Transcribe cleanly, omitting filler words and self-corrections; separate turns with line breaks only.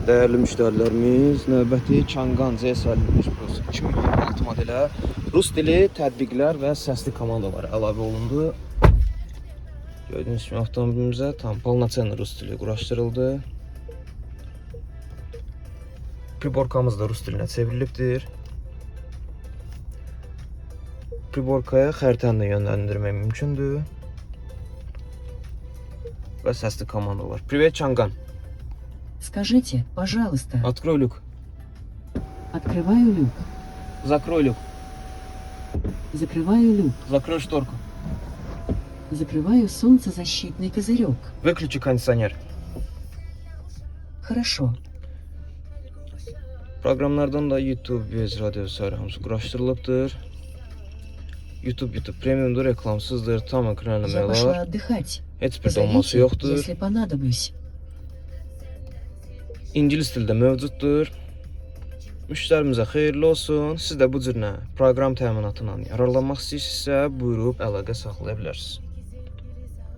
Değerli müşterilerimiz, növbəti Kangan C51 Plus 2026 modelə rus dili, tətbiqlər və səsli komandalar əlavə olundu. Gördüyünüz kimi avtomobilimizə tam polnocenный rus dili quraşdırıldı. Priborkamız da rus dilinə çevrilibdir. Priborkaya xəritəni də yönləndirmək mümkündür. Və səsli komandalar. Привет, Чанган.
Скажите, пожалуйста.
Открой люк.
Открываю люк.
Закрой люк.
Закрываю люк.
Закрой шторку.
Закрываю солнцезащитный козырек.
Выключи кондиционер.
Хорошо.
Proqramlardan da YouTube, Viz, Radio vs. hamısı quraşdırılıbdır. YouTube premiumdur, reklamsızdır, tam ekran
Я
eləmək
пошла
olar.
отдыхать.
Heç bir donması
Позовите,
yoxdur.
если понадоблюсь.
İngilis dildə mövcuddur. Müştərimizə xeyirli olsun. Siz də bu cür proqram təminatından yararlanmaq istəyirsinizsə, buyurub əlaqə saxlaya bilərsiniz.